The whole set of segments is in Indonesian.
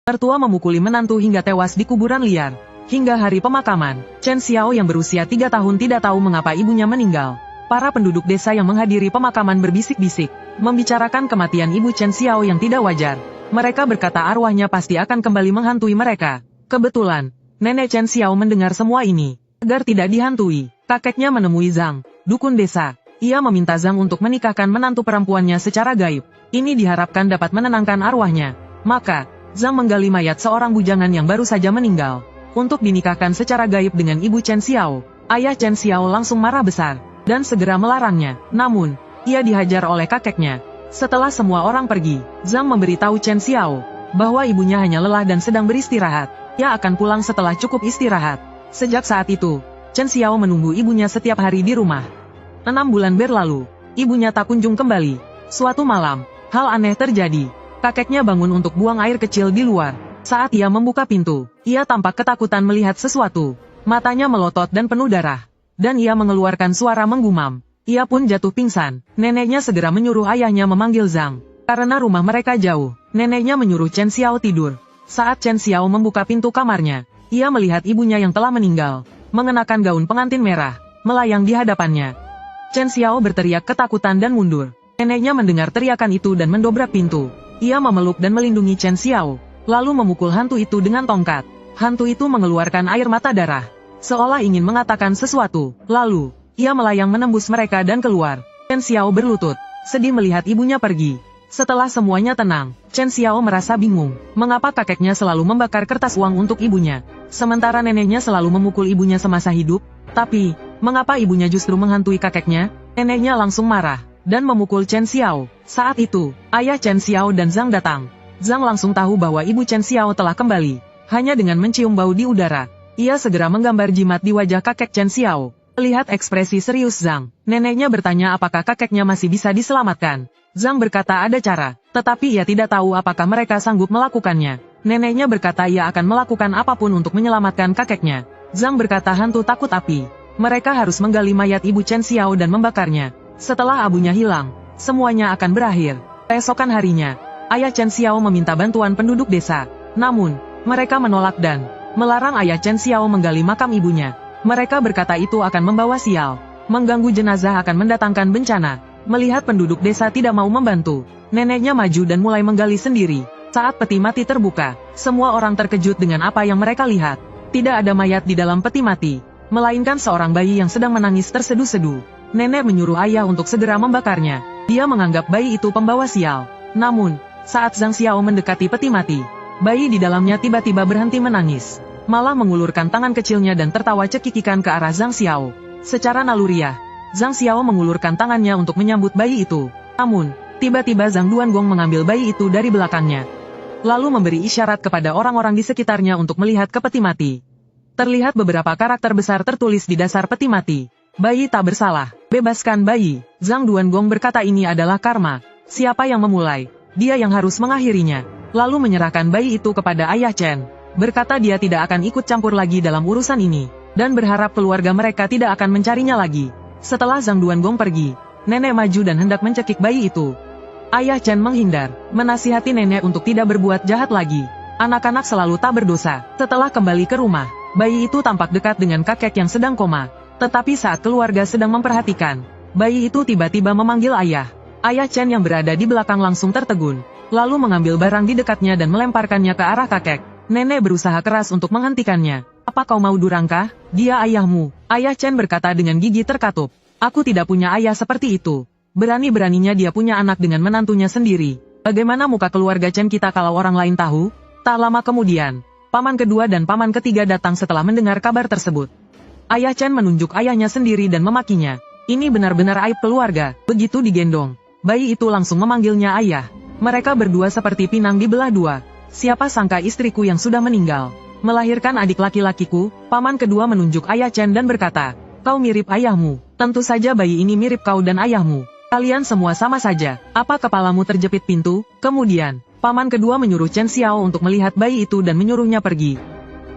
Mertua memukuli menantu hingga tewas di kuburan liar. Hingga hari pemakaman, Chen Xiao yang berusia 3 tahun tidak tahu mengapa ibunya meninggal. Para penduduk desa yang menghadiri pemakaman berbisik-bisik, membicarakan kematian ibu Chen Xiao yang tidak wajar. Mereka berkata arwahnya pasti akan kembali menghantui mereka. Kebetulan, nenek Chen Xiao mendengar semua ini. Agar tidak dihantui, kakeknya menemui Zhang, dukun desa. Ia meminta Zhang untuk menikahkan menantu perempuannya secara gaib. Ini diharapkan dapat menenangkan arwahnya. Maka, Zhang menggali mayat seorang bujangan yang baru saja meninggal untuk dinikahkan secara gaib dengan ibu Chen Xiao. Ayah Chen Xiao langsung marah besar dan segera melarangnya. Namun, ia dihajar oleh kakeknya. Setelah semua orang pergi, Zhang memberitahu Chen Xiao bahwa ibunya hanya lelah dan sedang beristirahat. Ia akan pulang setelah cukup istirahat. Sejak saat itu, Chen Xiao menunggu ibunya setiap hari di rumah. 6 bulan berlalu, ibunya tak kunjung kembali. Suatu malam, hal aneh terjadi. Kakeknya bangun untuk buang air kecil di luar. Saat ia membuka pintu, ia tampak ketakutan melihat sesuatu. Matanya melotot dan penuh darah. Dan ia mengeluarkan suara menggumam. Ia pun jatuh pingsan. Neneknya segera menyuruh ayahnya memanggil Zhang. Karena rumah mereka jauh, neneknya menyuruh Chen Xiao tidur. Saat Chen Xiao membuka pintu kamarnya, ia melihat ibunya yang telah meninggal, mengenakan gaun pengantin merah, melayang di hadapannya. Chen Xiao berteriak ketakutan dan mundur. Neneknya mendengar teriakan itu dan mendobrak pintu. Ia memeluk dan melindungi Chen Xiao, lalu memukul hantu itu dengan tongkat. Hantu itu mengeluarkan air mata darah, seolah ingin mengatakan sesuatu. Lalu, ia melayang menembus mereka dan keluar. Chen Xiao berlutut, sedih melihat ibunya pergi. Setelah semuanya tenang, Chen Xiao merasa bingung, mengapa kakeknya selalu membakar kertas uang untuk ibunya, sementara neneknya selalu memukul ibunya semasa hidup. Tapi, mengapa ibunya justru menghantui kakeknya? Neneknya langsung marah dan memukul Chen Xiao. Saat itu, ayah Chen Xiao dan Zhang datang. Zhang langsung tahu bahwa ibu Chen Xiao telah kembali. Hanya dengan mencium bau di udara, ia segera menggambar jimat di wajah kakek Chen Xiao. Melihat ekspresi serius Zhang, neneknya bertanya apakah kakeknya masih bisa diselamatkan. Zhang berkata ada cara, tetapi ia tidak tahu apakah mereka sanggup melakukannya. Neneknya berkata ia akan melakukan apapun untuk menyelamatkan kakeknya. Zhang berkata hantu takut api. Mereka harus menggali mayat ibu Chen Xiao dan membakarnya. Setelah abunya hilang, semuanya akan berakhir. Keesokan harinya, ayah Chen Xiao meminta bantuan penduduk desa. Namun, mereka menolak dan melarang ayah Chen Xiao menggali makam ibunya. Mereka berkata itu akan membawa sial. Mengganggu jenazah akan mendatangkan bencana. Melihat penduduk desa tidak mau membantu, neneknya maju dan mulai menggali sendiri. Saat peti mati terbuka, semua orang terkejut dengan apa yang mereka lihat. Tidak ada mayat di dalam peti mati, melainkan seorang bayi yang sedang menangis terseduh-seduh. Nenek menyuruh ayah untuk segera membakarnya. Dia menganggap bayi itu pembawa sial. Namun, saat Zhang Xiao mendekati peti mati, bayi di dalamnya tiba-tiba berhenti menangis, malah mengulurkan tangan kecilnya dan tertawa cekikikan ke arah Zhang Xiao. Secara naluriah, Zhang Xiao mengulurkan tangannya untuk menyambut bayi itu. Namun, tiba-tiba Zhang Duangong mengambil bayi itu dari belakangnya, lalu memberi isyarat kepada orang-orang di sekitarnya untuk melihat ke peti mati. Terlihat beberapa karakter besar tertulis di dasar peti mati. Bayi tak bersalah, bebaskan bayi. Zhang Duangong berkata ini adalah karma. Siapa yang memulai, dia yang harus mengakhirinya. Lalu menyerahkan bayi itu kepada ayah Chen. Berkata dia tidak akan ikut campur lagi dalam urusan ini, dan berharap keluarga mereka tidak akan mencarinya lagi. Setelah Zhang Duangong pergi, nenek maju dan hendak mencekik bayi itu. Ayah Chen menghindar, menasihati nenek untuk tidak berbuat jahat lagi. Anak-anak selalu tak berdosa. Setelah kembali ke rumah, bayi itu tampak dekat dengan kakek yang sedang koma. Tetapi saat keluarga sedang memperhatikan, bayi itu tiba-tiba memanggil ayah. Ayah Chen yang berada di belakang langsung tertegun, lalu mengambil barang di dekatnya dan melemparkannya ke arah kakek. Nenek berusaha keras untuk menghentikannya. Apa kau mau durangkah? Dia ayahmu. Ayah Chen berkata dengan gigi terkatup. Aku tidak punya ayah seperti itu. Berani-beraninya dia punya anak dengan menantunya sendiri. Bagaimana muka keluarga Chen kita kalau orang lain tahu? Tak lama kemudian, paman kedua dan paman ketiga datang setelah mendengar kabar tersebut. Ayah Chen menunjuk ayahnya sendiri dan memakinya. Ini benar-benar aib keluarga. Begitu digendong, bayi itu langsung memanggilnya ayah. Mereka berdua seperti pinang dibelah dua. Siapa sangka istriku yang sudah meninggal melahirkan adik laki-lakiku. Paman kedua menunjuk ayah Chen dan berkata, kau mirip ayahmu. Tentu saja bayi ini mirip kau dan ayahmu. Kalian semua sama saja. Apa kepalamu terjepit pintu? Kemudian, paman kedua menyuruh Chen Xiao untuk melihat bayi itu dan menyuruhnya pergi.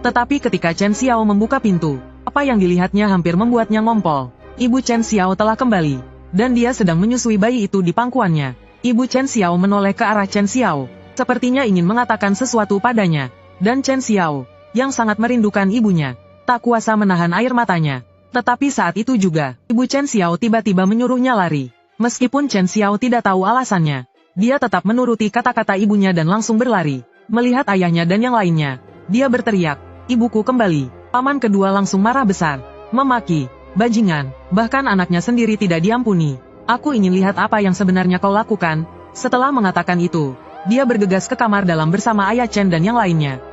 Tetapi ketika Chen Xiao membuka pintu, apa yang dilihatnya hampir membuatnya ngompol. Ibu Chen Xiao telah kembali, dan dia sedang menyusui bayi itu di pangkuannya. Ibu Chen Xiao menoleh ke arah Chen Xiao. sepertinya ingin mengatakan sesuatu padanya. Dan Chen Xiao, yang sangat merindukan ibunya, tak kuasa menahan air matanya. Tetapi saat itu juga, ibu Chen Xiao tiba-tiba menyuruhnya lari. Meskipun Chen Xiao tidak tahu alasannya, dia tetap menuruti kata-kata ibunya dan langsung berlari. Melihat ayahnya dan yang lainnya, dia berteriak, "Ibuku kembali!" Paman kedua langsung marah besar, memaki, "Bajingan, bahkan anaknya sendiri tidak diampuni. Aku ingin lihat apa yang sebenarnya kau lakukan." Setelah mengatakan itu, dia bergegas ke kamar dalam bersama ayah Chen dan yang lainnya.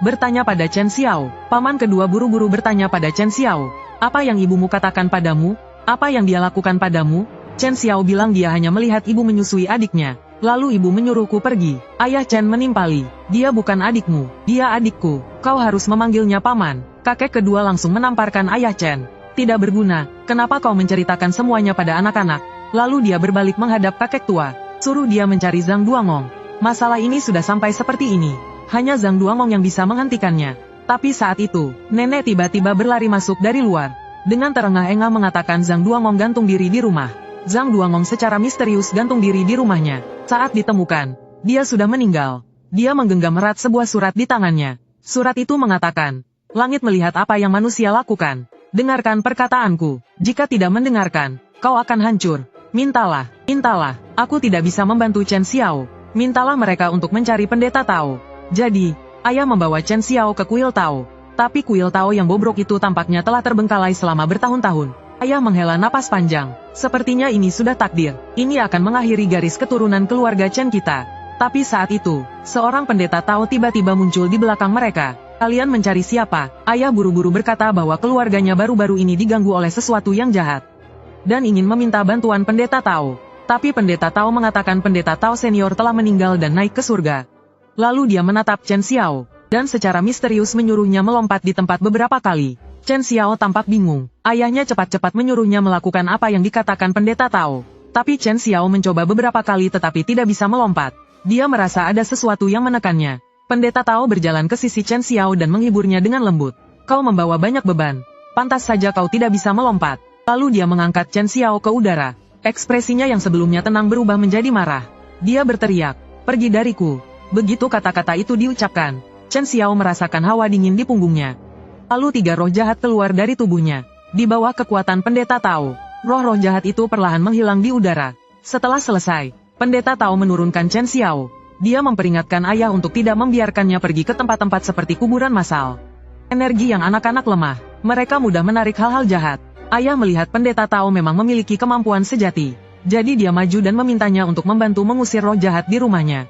Bertanya pada Chen Xiao, paman kedua buru-buru bertanya pada Chen Xiao, "Apa yang ibumu katakan padamu? Apa yang dia lakukan padamu?" Chen Xiao bilang dia hanya melihat ibu menyusui adiknya. Lalu ibu menyuruhku pergi. Ayah Chen menimpali, "Dia bukan adikmu, dia adikku. Kau harus memanggilnya paman." Kakek kedua langsung menamparkan ayah Chen. "Tidak berguna, kenapa kau menceritakan semuanya pada anak-anak?" Lalu dia berbalik menghadap kakek tua. "Suruh dia mencari Zhang Duangong. Masalah ini sudah sampai seperti ini. Hanya Zhang Duangong yang bisa menghentikannya." Tapi saat itu, nenek tiba-tiba berlari masuk dari luar. Dengan terengah-engah mengatakan Zhang Duangong gantung diri di rumah. Zhang Duangong secara misterius gantung diri di rumahnya. Saat ditemukan, dia sudah meninggal. Dia menggenggam erat sebuah surat di tangannya. Surat itu mengatakan, "Langit melihat apa yang manusia lakukan. Dengarkan perkataanku. Jika tidak mendengarkan, kau akan hancur. Mintalah, mintalah. Aku tidak bisa membantu Chen Xiao. Mintalah mereka untuk mencari pendeta Tao." Jadi, ayah membawa Chen Xiao ke kuil Tao. Tapi kuil Tao yang bobrok itu tampaknya telah terbengkalai selama bertahun-tahun. Ayah menghela napas panjang. Sepertinya ini sudah takdir. Ini akan mengakhiri garis keturunan keluarga Chen kita. Tapi saat itu, seorang pendeta Tao tiba-tiba muncul di belakang mereka. "Kalian mencari siapa?" Ayah buru-buru berkata bahwa keluarganya baru-baru ini diganggu oleh sesuatu yang jahat. Dan ingin meminta bantuan pendeta Tao. Tapi pendeta Tao mengatakan pendeta Tao senior telah meninggal dan naik ke surga. Lalu dia menatap Chen Xiao, dan secara misterius menyuruhnya melompat di tempat beberapa kali. Chen Xiao tampak bingung. Ayahnya cepat-cepat menyuruhnya melakukan apa yang dikatakan pendeta Tao. Tapi Chen Xiao mencoba beberapa kali tetapi tidak bisa melompat. Dia merasa ada sesuatu yang menekannya. Pendeta Tao berjalan ke sisi Chen Xiao dan menghiburnya dengan lembut. "Kau membawa banyak beban. Pantas saja kau tidak bisa melompat." Lalu dia mengangkat Chen Xiao ke udara. Ekspresinya yang sebelumnya tenang berubah menjadi marah. Dia berteriak, "Pergi dariku." Begitu kata-kata itu diucapkan, Chen Xiao merasakan hawa dingin di punggungnya. Lalu 3 roh jahat keluar dari tubuhnya. Di bawah kekuatan pendeta Tao, roh-roh jahat itu perlahan menghilang di udara. Setelah selesai, pendeta Tao menurunkan Chen Xiao. Dia memperingatkan ayah untuk tidak membiarkannya pergi ke tempat-tempat seperti kuburan massal. Energi yang anak-anak lemah, mereka mudah menarik hal-hal jahat. Ayah melihat pendeta Tao memang memiliki kemampuan sejati. Jadi dia maju dan memintanya untuk membantu mengusir roh jahat di rumahnya.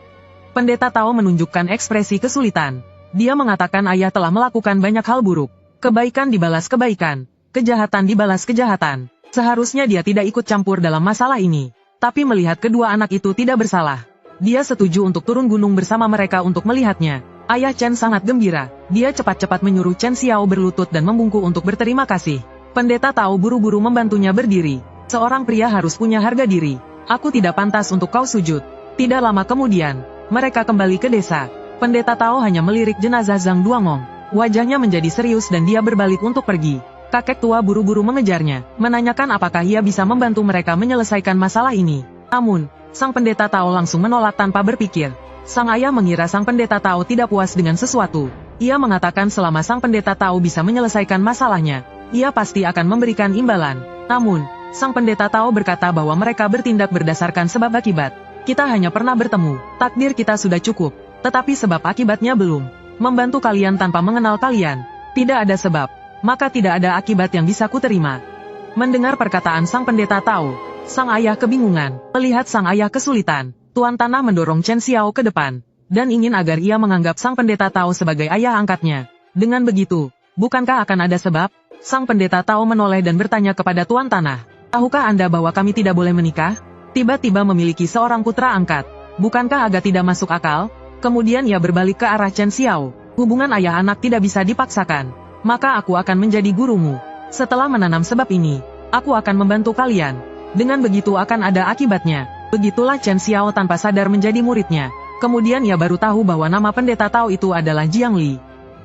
Pendeta Tao menunjukkan ekspresi kesulitan. Dia mengatakan ayah telah melakukan banyak hal buruk. Kebaikan dibalas kebaikan, kejahatan dibalas kejahatan. Seharusnya dia tidak ikut campur dalam masalah ini. Tapi melihat kedua anak itu tidak bersalah, dia setuju untuk turun gunung bersama mereka untuk melihatnya. Ayah Chen sangat gembira. Dia cepat-cepat menyuruh Chen Xiao berlutut dan membungkuk untuk berterima kasih. Pendeta Tao buru-buru membantunya berdiri. Seorang pria harus punya harga diri. "Aku tidak pantas untuk kau sujud." Tidak lama kemudian, mereka kembali ke desa. Pendeta Tao hanya melirik jenazah Zhang Duangong. Wajahnya menjadi serius dan dia berbalik untuk pergi. Kakek tua buru-buru mengejarnya, menanyakan apakah ia bisa membantu mereka menyelesaikan masalah ini. Namun, sang pendeta Tao langsung menolak tanpa berpikir. Sang ayah mengira sang pendeta Tao tidak puas dengan sesuatu. Ia mengatakan selama sang pendeta Tao bisa menyelesaikan masalahnya, ia pasti akan memberikan imbalan. Namun, sang pendeta Tao berkata bahwa mereka bertindak berdasarkan sebab akibat. "Kita hanya pernah bertemu, takdir kita sudah cukup. Tetapi sebab akibatnya belum. Membantu kalian tanpa mengenal kalian. Tidak ada sebab, maka tidak ada akibat yang bisa kuterima." Mendengar perkataan sang pendeta Tao, sang ayah kebingungan. Melihat sang ayah kesulitan, Tuan Tanah mendorong Chen Xiao ke depan, dan ingin agar ia menganggap sang pendeta Tao sebagai ayah angkatnya. Dengan begitu, bukankah akan ada sebab? Sang pendeta Tao menoleh dan bertanya kepada Tuan Tanah, "Tahukah Anda bahwa kami tidak boleh menikah? Tiba-tiba memiliki seorang putra angkat. Bukankah agak tidak masuk akal?" Kemudian ia berbalik ke arah Chen Xiao. "Hubungan ayah anak tidak bisa dipaksakan. Maka aku akan menjadi gurumu. Setelah menanam sebab ini, aku akan membantu kalian. Dengan begitu akan ada akibatnya." Begitulah Chen Xiao tanpa sadar menjadi muridnya. Kemudian ia baru tahu bahwa nama pendeta Tao itu adalah Jiang Li.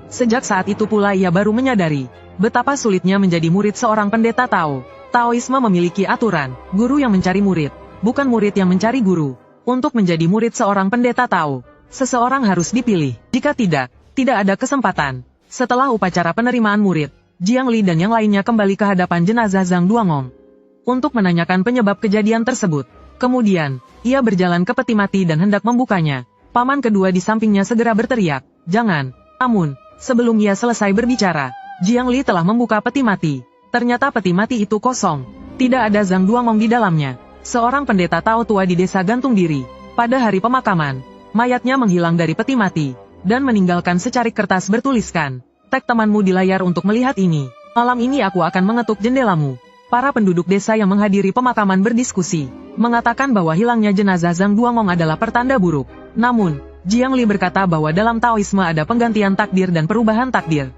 Sejak saat itu pula ia baru menyadari betapa sulitnya menjadi murid seorang pendeta Tao. Taoisme memiliki aturan, guru yang mencari murid, bukan murid yang mencari guru. Untuk menjadi murid seorang pendeta Tao, seseorang harus dipilih. Jika tidak, tidak ada kesempatan. Setelah upacara penerimaan murid, Jiang Li dan yang lainnya kembali ke hadapan jenazah Zhang Duangong untuk menanyakan penyebab kejadian tersebut. Kemudian, ia berjalan ke peti mati dan hendak membukanya. Paman kedua di sampingnya segera berteriak, "Jangan!" Namun, sebelum ia selesai berbicara, Jiang Li telah membuka peti mati. Ternyata peti mati itu kosong. Tidak ada Zhang Duangong di dalamnya. Seorang pendeta Tao tua di desa gantung diri. Pada hari pemakaman, mayatnya menghilang dari peti mati, dan meninggalkan secarik kertas bertuliskan, "Tag temanmu di layar untuk melihat ini. Malam ini aku akan mengetuk jendelamu." Para penduduk desa yang menghadiri pemakaman berdiskusi, mengatakan bahwa hilangnya jenazah Zhang Duangong adalah pertanda buruk. Namun, Jiang Li berkata bahwa dalam Taoisme ada penggantian takdir dan perubahan takdir.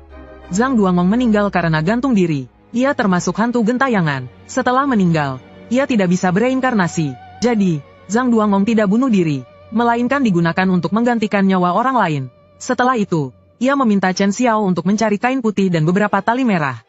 Zhang Duangong meninggal karena gantung diri. Ia termasuk hantu gentayangan. Setelah meninggal, ia tidak bisa bereinkarnasi. Jadi, Zhang Duangong tidak bunuh diri, melainkan digunakan untuk menggantikan nyawa orang lain. Setelah itu, ia meminta Chen Xiao untuk mencari kain putih dan beberapa tali merah.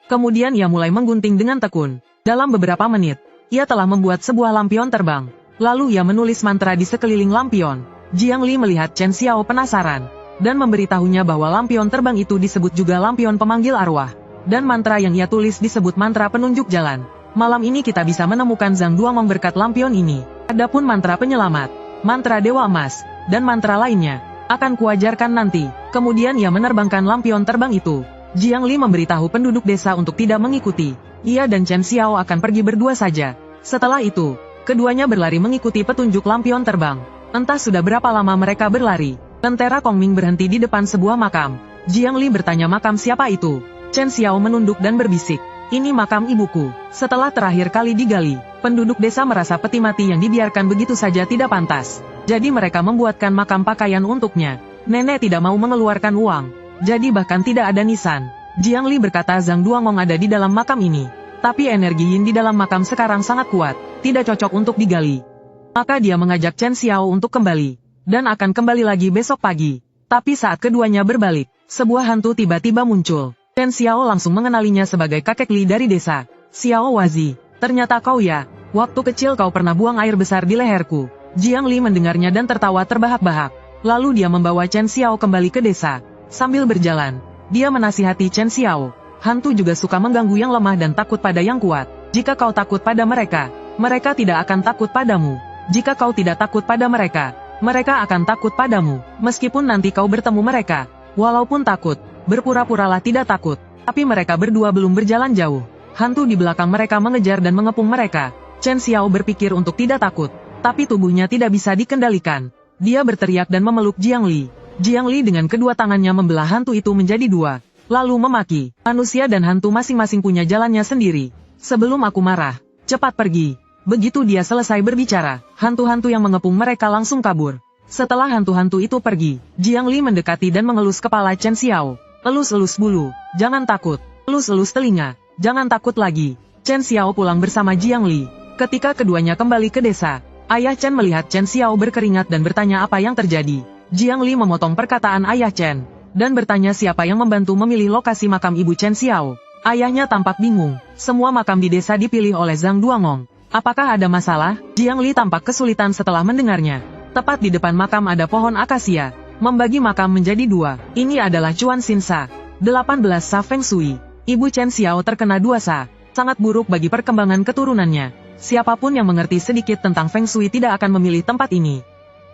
Kemudian ia mulai menggunting dengan tekun. Dalam beberapa menit, ia telah membuat sebuah lampion terbang. Lalu ia menulis mantra di sekeliling lampion. Jiang Li melihat Chen Xiao penasaran, dan memberitahunya bahwa lampion terbang itu disebut juga lampion pemanggil arwah. Dan mantra yang ia tulis disebut mantra penunjuk jalan. Malam ini kita bisa menemukan Zhang Duangong berkat lampion ini. Adapun mantra penyelamat, mantra Dewa Emas, dan mantra lainnya, akan kuajarkan nanti. Kemudian ia menerbangkan lampion terbang itu. Jiang Li memberitahu penduduk desa untuk tidak mengikuti. Ia dan Chen Xiao akan pergi berdua saja. Setelah itu, keduanya berlari mengikuti petunjuk lampion terbang. Entah sudah berapa lama mereka berlari. Lentera Kongming berhenti di depan sebuah makam. Jiang Li bertanya makam siapa itu. Chen Xiao menunduk dan berbisik, "Ini makam ibuku." Setelah terakhir kali digali, penduduk desa merasa peti mati yang dibiarkan begitu saja tidak pantas. Jadi mereka membuatkan makam pakaian untuknya. Nenek tidak mau mengeluarkan uang. Jadi bahkan tidak ada nisan. Jiang Li berkata Zhang Duangong ada di dalam makam ini. Tapi energi yin di dalam makam sekarang sangat kuat, tidak cocok untuk digali. Maka dia mengajak Chen Xiao untuk kembali, dan akan kembali lagi besok pagi. Tapi saat keduanya berbalik, sebuah hantu tiba-tiba muncul. Chen Xiao langsung mengenalinya sebagai kakek Li dari desa. "Xiao Wazi, ternyata kau ya. Waktu kecil kau pernah buang air besar di leherku." Jiang Li mendengarnya dan tertawa terbahak-bahak. Lalu dia membawa Chen Xiao kembali ke desa. Sambil berjalan, dia menasihati Chen Xiao. "Hantu juga suka mengganggu yang lemah dan takut pada yang kuat. Jika kau takut pada mereka, mereka tidak akan takut padamu. Jika kau tidak takut pada mereka, mereka akan takut padamu. Meskipun nanti kau bertemu mereka, walaupun takut, berpura-puralah tidak takut." Tapi mereka berdua belum berjalan jauh. Hantu di belakang mereka mengejar dan mengepung mereka. Chen Xiao berpikir untuk tidak takut, tapi tubuhnya tidak bisa dikendalikan. Dia berteriak dan memeluk Jiang Li. Jiang Li dengan kedua tangannya membelah hantu itu menjadi dua, lalu memaki, "Manusia dan hantu masing-masing punya jalannya sendiri. Sebelum aku marah, cepat pergi." Begitu dia selesai berbicara, hantu-hantu yang mengepung mereka langsung kabur. Setelah hantu-hantu itu pergi, Jiang Li mendekati dan mengelus kepala Chen Xiao. "Elus-elus bulu, jangan takut. Elus-elus telinga, jangan takut lagi." Chen Xiao pulang bersama Jiang Li. Ketika keduanya kembali ke desa, Ayah Chen melihat Chen Xiao berkeringat dan bertanya apa yang terjadi. Jiang Li memotong perkataan Ayah Chen, dan bertanya siapa yang membantu memilih lokasi makam ibu Chen Xiao. Ayahnya tampak bingung. Semua makam di desa dipilih oleh Zhang Duangong. Apakah ada masalah? Jiang Li tampak kesulitan setelah mendengarnya. Tepat di depan makam ada pohon akasia. Membagi makam menjadi dua. Ini adalah Chuan Xin Sa. 18 Sa Feng Shui. Ibu Chen Xiao terkena 2 Sa. Sangat buruk bagi perkembangan keturunannya. Siapapun yang mengerti sedikit tentang Feng Shui tidak akan memilih tempat ini.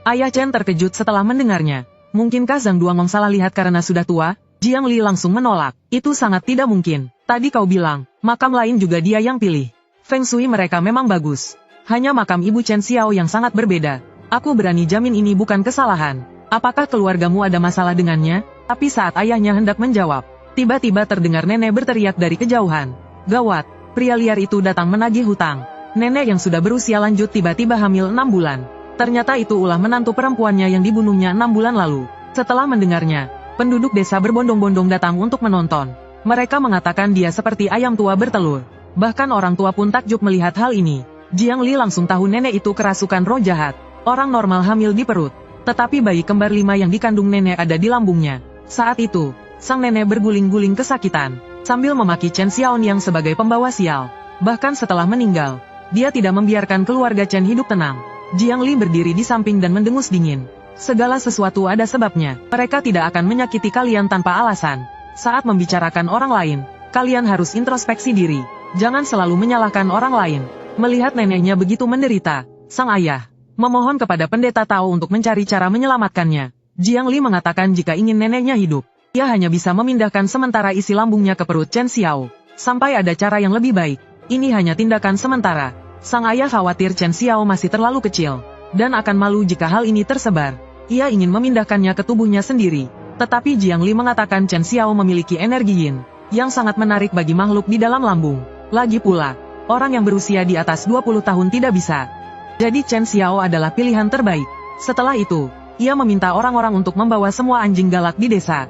Ayah Chen terkejut setelah mendengarnya. Mungkinkah Zhang Duangong salah lihat karena sudah tua? Jiang Li langsung menolak. Itu sangat tidak mungkin. Tadi kau bilang, makam lain juga dia yang pilih. Feng Shui mereka memang bagus. Hanya makam ibu Chen Xiao yang sangat berbeda. Aku berani jamin ini bukan kesalahan. Apakah keluargamu ada masalah dengannya? Tapi saat ayahnya hendak menjawab, tiba-tiba terdengar nenek berteriak dari kejauhan. Gawat, pria liar itu datang menagih hutang. Nenek yang sudah berusia lanjut tiba-tiba hamil 6 bulan. Ternyata itu ulah menantu perempuannya yang dibunuhnya 6 bulan lalu. Setelah mendengarnya, penduduk desa berbondong-bondong datang untuk menonton. Mereka mengatakan dia seperti ayam tua bertelur. Bahkan orang tua pun takjub melihat hal ini. Jiang Li langsung tahu nenek itu kerasukan roh jahat. Orang normal hamil di perut. Tetapi bayi kembar 5 yang dikandung nenek ada di lambungnya. Saat itu, sang nenek berguling-guling kesakitan, sambil memaki Chen Xiaoniang sebagai pembawa sial. Bahkan setelah meninggal, dia tidak membiarkan keluarga Chen hidup tenang. Jiang Li berdiri di samping dan mendengus dingin. Segala sesuatu ada sebabnya. Mereka tidak akan menyakiti kalian tanpa alasan. Saat membicarakan orang lain, kalian harus introspeksi diri. Jangan selalu menyalahkan orang lain. Melihat neneknya begitu menderita, sang ayah memohon kepada pendeta Tao untuk mencari cara menyelamatkannya. Jiang Li mengatakan jika ingin neneknya hidup, ia hanya bisa memindahkan sementara isi lambungnya ke perut Chen Xiao. Sampai ada cara yang lebih baik. Ini hanya tindakan sementara. Sang ayah khawatir Chen Xiao masih terlalu kecil, dan akan malu jika hal ini tersebar. Ia ingin memindahkannya ke tubuhnya sendiri. Tetapi Jiang Li mengatakan Chen Xiao memiliki energi yin, yang sangat menarik bagi makhluk di dalam lambung. Lagi pula, orang yang berusia di atas 20 tahun tidak bisa. Jadi Chen Xiao adalah pilihan terbaik. Setelah itu, ia meminta orang-orang untuk membawa semua anjing galak di desa,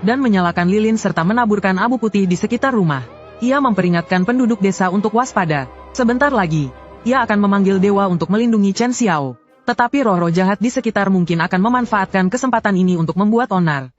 dan menyalakan lilin serta menaburkan abu putih di sekitar rumah. Ia memperingatkan penduduk desa untuk waspada. Sebentar lagi, ia akan memanggil dewa untuk melindungi Chen Xiao. Tetapi roh-roh jahat di sekitar mungkin akan memanfaatkan kesempatan ini untuk membuat onar.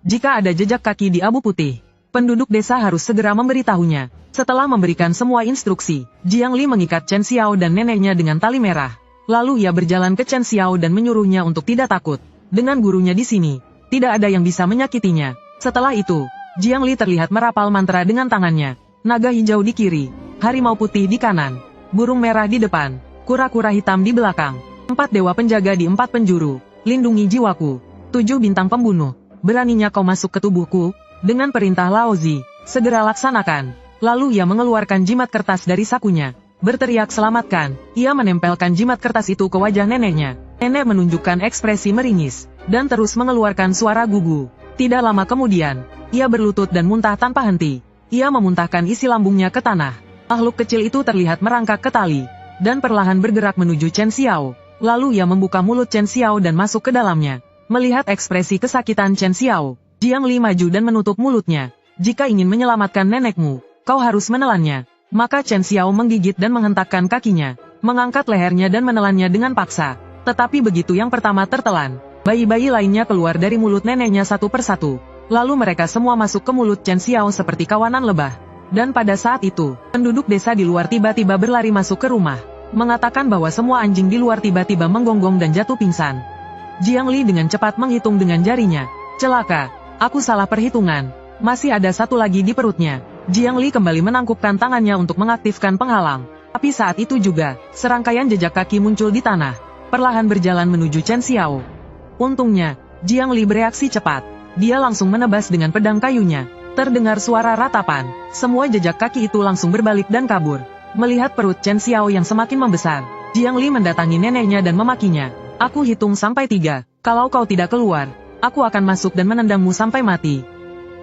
Jika ada jejak kaki di abu putih, penduduk desa harus segera memberitahunya. Setelah memberikan semua instruksi, Jiang Li mengikat Chen Xiao dan neneknya dengan tali merah. Lalu ia berjalan ke Chen Xiao dan menyuruhnya untuk tidak takut. Dengan gurunya di sini, tidak ada yang bisa menyakitinya. Setelah itu, Jiang Li terlihat merapal mantra dengan tangannya. Naga hijau di kiri, harimau putih di kanan, burung merah di depan, kura-kura hitam di belakang. 4 dewa penjaga di 4 penjuru, lindungi jiwaku. 7 bintang pembunuh, beraninya kau masuk ke tubuhku? Dengan perintah Laozi, segera laksanakan. Lalu ia mengeluarkan jimat kertas dari sakunya. Berteriak selamatkan, ia menempelkan jimat kertas itu ke wajah neneknya. Nenek menunjukkan ekspresi meringis, dan terus mengeluarkan suara gugu. Tidak lama kemudian, ia berlutut dan muntah tanpa henti. Ia memuntahkan isi lambungnya ke tanah. Makhluk kecil itu terlihat merangkak ke tali, dan perlahan bergerak menuju Chen Xiao. Lalu ia membuka mulut Chen Xiao dan masuk ke dalamnya. Melihat ekspresi kesakitan Chen Xiao, Jiang Li maju dan menutup mulutnya. Jika ingin menyelamatkan nenekmu, kau harus menelannya. Maka Chen Xiao menggigit dan menghentakkan kakinya, mengangkat lehernya dan menelannya dengan paksa. Tetapi begitu yang pertama tertelan, bayi-bayi lainnya keluar dari mulut neneknya satu persatu. Lalu mereka semua masuk ke mulut Chen Xiao seperti kawanan lebah. Dan pada saat itu, penduduk desa di luar tiba-tiba berlari masuk ke rumah, mengatakan bahwa semua anjing di luar tiba-tiba menggonggong dan jatuh pingsan. Jiang Li dengan cepat menghitung dengan jarinya. Celaka, aku salah perhitungan. Masih ada satu lagi di perutnya. Jiang Li kembali menangkupkan tangannya untuk mengaktifkan penghalang. Tapi saat itu juga, serangkaian jejak kaki muncul di tanah, perlahan berjalan menuju Chen Xiao. Untungnya, Jiang Li bereaksi cepat. Dia langsung menebas dengan pedang kayunya. Terdengar suara ratapan. Semua jejak kaki itu langsung berbalik dan kabur. Melihat perut Chen Xiao yang semakin membesar, Jiang Li mendatangi neneknya dan memakinya. Aku hitung sampai 3. Kalau kau tidak keluar, aku akan masuk dan menendangmu sampai mati.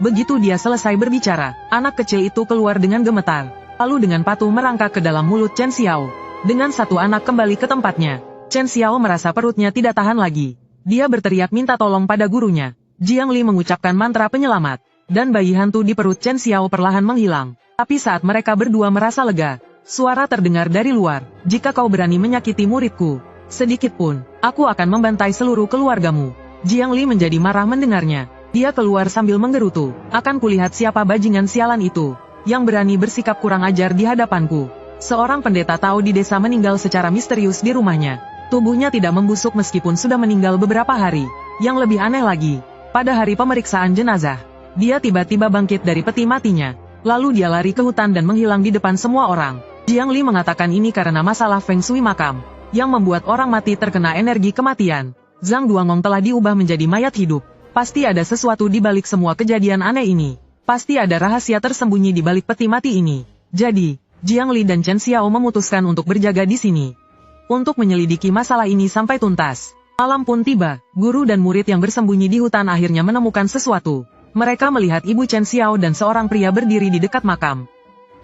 Begitu dia selesai berbicara, anak kecil itu keluar dengan gemetar. Lalu dengan patuh merangkak ke dalam mulut Chen Xiao. Dengan satu anak kembali ke tempatnya, Chen Xiao merasa perutnya tidak tahan lagi. Dia berteriak minta tolong pada gurunya. Jiang Li mengucapkan mantra penyelamat, dan bayi hantu di perut Chen Xiao perlahan menghilang. Tapi saat mereka berdua merasa lega, suara terdengar dari luar. Jika kau berani menyakiti muridku sedikit pun, aku akan membantai seluruh keluargamu. Jiang Li menjadi marah mendengarnya. Dia keluar sambil menggerutu. Akan kulihat siapa bajingan sialan itu, yang berani bersikap kurang ajar di hadapanku. Seorang pendeta Tao di desa meninggal secara misterius di rumahnya. Tubuhnya tidak membusuk meskipun sudah meninggal beberapa hari. Yang lebih aneh lagi, pada hari pemeriksaan jenazah, dia tiba-tiba bangkit dari peti matinya. Lalu dia lari ke hutan dan menghilang di depan semua orang. Jiang Li mengatakan ini karena masalah Feng Shui makam, yang membuat orang mati terkena energi kematian. Zhang Duangong telah diubah menjadi mayat hidup. Pasti ada sesuatu di balik semua kejadian aneh ini. Pasti ada rahasia tersembunyi di balik peti mati ini. Jadi, Jiang Li dan Chen Xiao memutuskan untuk berjaga di sini, untuk menyelidiki masalah ini sampai tuntas. Malam pun tiba, guru dan murid yang bersembunyi di hutan akhirnya menemukan sesuatu. Mereka melihat Ibu Chen Xiao dan seorang pria berdiri di dekat makam.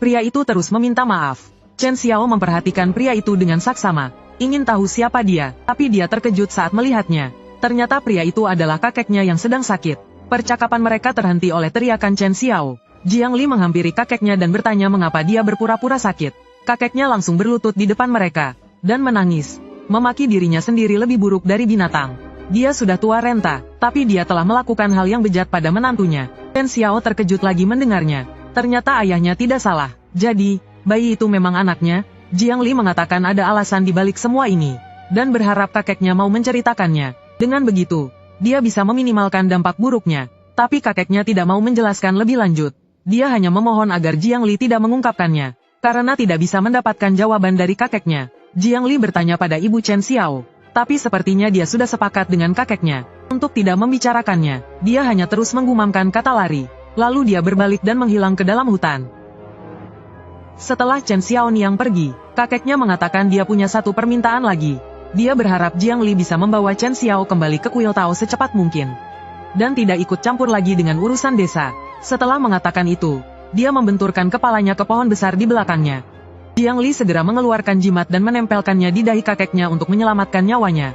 Pria itu terus meminta maaf. Chen Xiao memperhatikan pria itu dengan saksama, ingin tahu siapa dia, tapi dia terkejut saat melihatnya. Ternyata pria itu adalah kakeknya yang sedang sakit. Percakapan mereka terhenti oleh teriakan Chen Xiao. Jiang Li menghampiri kakeknya dan bertanya mengapa dia berpura-pura sakit. Kakeknya langsung berlutut di depan mereka, dan menangis, memaki dirinya sendiri lebih buruk dari binatang. Dia sudah tua renta, tapi dia telah melakukan hal yang bejat pada menantunya. Chen Xiao terkejut lagi mendengarnya. Ternyata ayahnya tidak salah. Jadi, bayi itu memang anaknya. Jiang Li mengatakan ada alasan di balik semua ini. dan berharap kakeknya mau menceritakannya. Dengan begitu, dia bisa meminimalkan dampak buruknya. Tapi kakeknya tidak mau menjelaskan lebih lanjut. Dia hanya memohon agar Jiang Li tidak mengungkapkannya. Karena tidak bisa mendapatkan jawaban dari kakeknya, Jiang Li bertanya pada Ibu Chen Xiao. Tapi sepertinya dia sudah sepakat dengan kakeknya untuk tidak membicarakannya. Dia hanya terus menggumamkan kata lari. Lalu dia berbalik dan menghilang ke dalam hutan. Setelah Chen Xiaoniang pergi, kakeknya mengatakan dia punya satu permintaan lagi. Dia berharap Jiang Li bisa membawa Chen Xiao kembali ke kuil Tao secepat mungkin. Dan tidak ikut campur lagi dengan urusan desa. Setelah mengatakan itu, dia membenturkan kepalanya ke pohon besar di belakangnya. Jiang Li segera mengeluarkan jimat dan menempelkannya di dahi kakeknya untuk menyelamatkan nyawanya.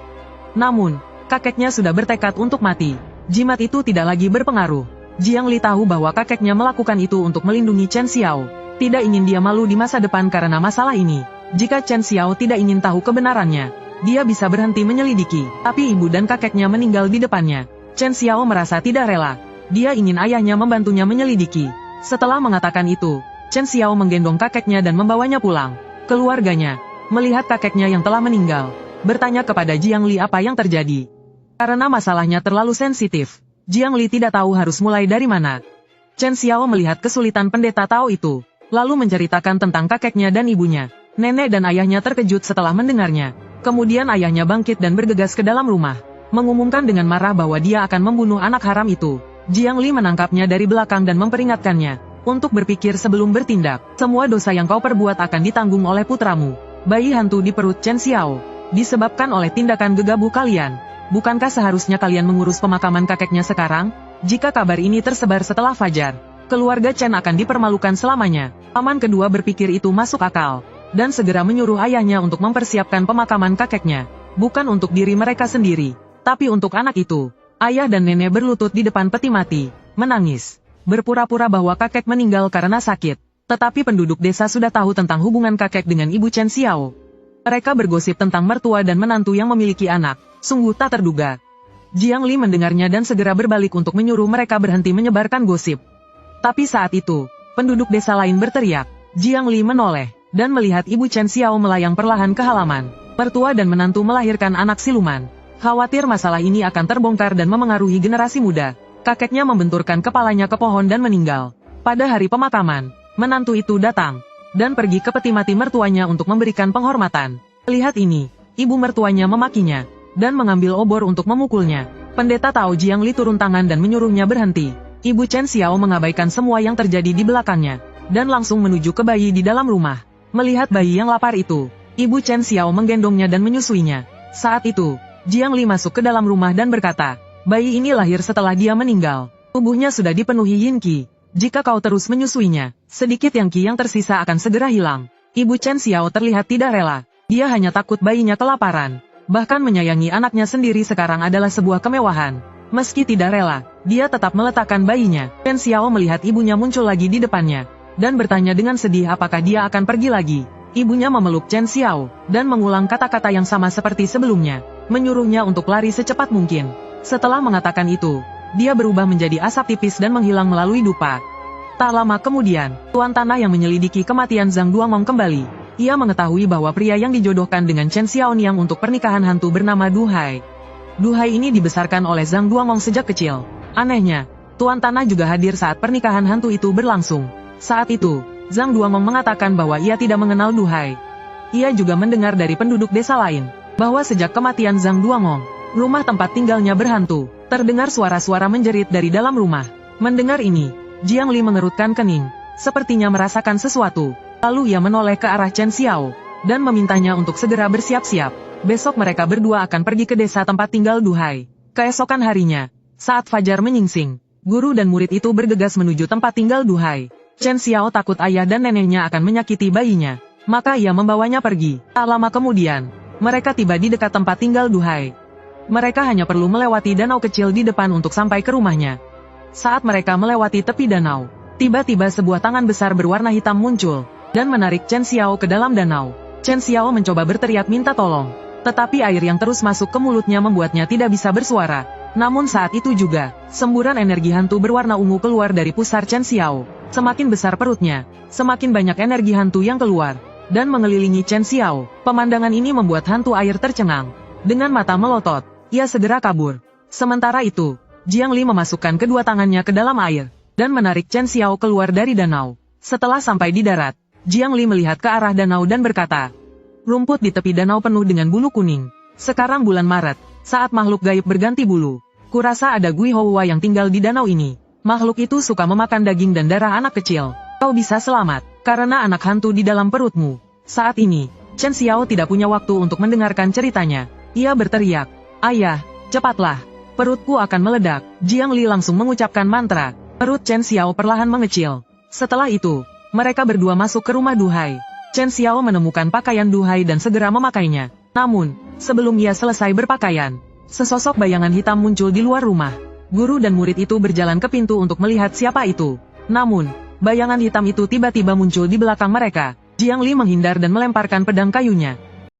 Namun, kakeknya sudah bertekad untuk mati. Jimat itu tidak lagi berpengaruh. Jiang Li tahu bahwa kakeknya melakukan itu untuk melindungi Chen Xiao. Tidak ingin dia malu di masa depan karena masalah ini. Jika Chen Xiao tidak ingin tahu kebenarannya, dia bisa berhenti menyelidiki. Tapi ibu dan kakeknya meninggal di depannya. Chen Xiao merasa tidak rela. Dia ingin ayahnya membantunya menyelidiki. Setelah mengatakan itu, Chen Xiao menggendong kakeknya dan membawanya pulang. Keluarganya, melihat kakeknya yang telah meninggal, bertanya kepada Jiang Li apa yang terjadi. Karena masalahnya terlalu sensitif, Jiang Li tidak tahu harus mulai dari mana. Chen Xiao melihat kesulitan pendeta Tao itu, lalu menceritakan tentang kakeknya dan ibunya. Nenek dan ayahnya terkejut setelah mendengarnya. Kemudian ayahnya bangkit dan bergegas ke dalam rumah, mengumumkan dengan marah bahwa dia akan membunuh anak haram itu. Jiang Li menangkapnya dari belakang dan memperingatkannya untuk berpikir sebelum bertindak. Semua dosa yang kau perbuat akan ditanggung oleh putramu, bayi hantu di perut Chen Xiao, disebabkan oleh tindakan gegabah kalian. Bukankah seharusnya kalian mengurus pemakaman kakeknya sekarang? Jika kabar ini tersebar setelah fajar, keluarga Chen akan dipermalukan selamanya. Paman kedua berpikir itu masuk akal, dan segera menyuruh ayahnya untuk mempersiapkan pemakaman kakeknya. Bukan untuk diri mereka sendiri, tapi untuk anak itu. Ayah dan nenek berlutut di depan peti mati, menangis, berpura-pura bahwa kakek meninggal karena sakit. Tetapi penduduk desa sudah tahu tentang hubungan kakek dengan Ibu Chen Xiao. Mereka bergosip tentang mertua dan menantu yang memiliki anak, sungguh tak terduga. Jiang Li mendengarnya dan segera berbalik untuk menyuruh mereka berhenti menyebarkan gosip. Tapi saat itu, penduduk desa lain berteriak. Jiang Li menoleh, dan melihat Ibu Chen Xiao melayang perlahan ke halaman. Mertua dan menantu melahirkan anak siluman. Khawatir masalah ini akan terbongkar dan memengaruhi generasi muda, kakeknya membenturkan kepalanya ke pohon dan meninggal. Pada hari pemakaman, menantu itu datang, dan pergi ke peti mati mertuanya untuk memberikan penghormatan. Lihat ini, ibu mertuanya memakinya, dan mengambil obor untuk memukulnya. Pendeta Tao Jiang Li turun tangan dan menyuruhnya berhenti. Ibu Chen Xiao mengabaikan semua yang terjadi di belakangnya, dan langsung menuju ke bayi di dalam rumah. Melihat bayi yang lapar itu, Ibu Chen Xiao menggendongnya dan menyusuinya. Saat itu, Jiang Li masuk ke dalam rumah dan berkata, bayi ini lahir setelah dia meninggal. Tubuhnya sudah dipenuhi yin qi. Jika kau terus menyusuinya, sedikit yang qi yang tersisa akan segera hilang. Ibu Chen Xiao terlihat tidak rela. Dia hanya takut bayinya kelaparan. Bahkan menyayangi anaknya sendiri sekarang adalah sebuah kemewahan. Meski tidak rela, dia tetap meletakkan bayinya. Chen Xiao melihat ibunya muncul lagi di depannya, dan bertanya dengan sedih apakah dia akan pergi lagi. Ibunya memeluk Chen Xiao, dan mengulang kata-kata yang sama seperti sebelumnya, menyuruhnya untuk lari secepat mungkin. Setelah mengatakan itu, dia berubah menjadi asap tipis dan menghilang melalui dupa. Tak lama kemudian, Tuan Tanah yang menyelidiki kematian Zhang Duangong kembali. Ia mengetahui bahwa pria yang dijodohkan dengan Chen Xiaoniang untuk pernikahan hantu bernama Du Hai. Du Hai ini dibesarkan oleh Zhang Duangong sejak kecil. Anehnya, Tuan Tanah juga hadir saat pernikahan hantu itu berlangsung. Saat itu, Zhang Duangong mengatakan bahwa ia tidak mengenal Du Hai. Ia juga mendengar dari penduduk desa lain, bahwa sejak kematian Zhang Duangong, rumah tempat tinggalnya berhantu. Terdengar suara-suara menjerit dari dalam rumah. Mendengar ini, Jiang Li mengerutkan kening, sepertinya merasakan sesuatu. Lalu ia menoleh ke arah Chen Xiao, dan memintanya untuk segera bersiap-siap. Besok mereka berdua akan pergi ke desa tempat tinggal Du Hai. Keesokan harinya, saat fajar menyingsing, guru dan murid itu bergegas menuju tempat tinggal Du Hai. Chen Xiao takut ayah dan neneknya akan menyakiti bayinya, maka ia membawanya pergi. Tak lama kemudian, mereka tiba di dekat tempat tinggal Du Hai. Mereka hanya perlu melewati danau kecil di depan untuk sampai ke rumahnya. Saat mereka melewati tepi danau, tiba-tiba sebuah tangan besar berwarna hitam muncul, dan menarik Chen Xiao ke dalam danau. Chen Xiao mencoba berteriak minta tolong, tetapi air yang terus masuk ke mulutnya membuatnya tidak bisa bersuara. Namun saat itu juga, semburan energi hantu berwarna ungu keluar dari pusar Chen Xiao. Semakin besar perutnya, semakin banyak energi hantu yang keluar. dan mengelilingi Chen Xiao. Pemandangan ini membuat hantu air tercengang. Dengan mata melotot, ia segera kabur. Sementara itu, Jiang Li memasukkan kedua tangannya ke dalam air, dan menarik Chen Xiao keluar dari danau. Setelah sampai di darat, Jiang Li melihat ke arah danau dan berkata, rumput di tepi danau penuh dengan bulu kuning. Sekarang bulan Maret, saat makhluk gaib berganti bulu. Kurasa ada Gui Houwa yang tinggal di danau ini. Makhluk itu suka memakan daging dan darah anak kecil. Kau bisa selamat, karena anak hantu di dalam perutmu. Saat ini, Chen Xiao tidak punya waktu untuk mendengarkan ceritanya. Ia berteriak, ayah, cepatlah. Perutku akan meledak. Jiang Li langsung mengucapkan mantra. Perut Chen Xiao perlahan mengecil. Setelah itu, mereka berdua masuk ke rumah duhai. Chen Xiao menemukan pakaian duhai dan segera memakainya. Namun, sebelum ia selesai berpakaian, sesosok bayangan hitam muncul di luar rumah. Guru dan murid itu berjalan ke pintu untuk melihat siapa itu. Namun, bayangan hitam itu tiba-tiba muncul di belakang mereka. Jiang Li menghindar dan melemparkan pedang kayunya.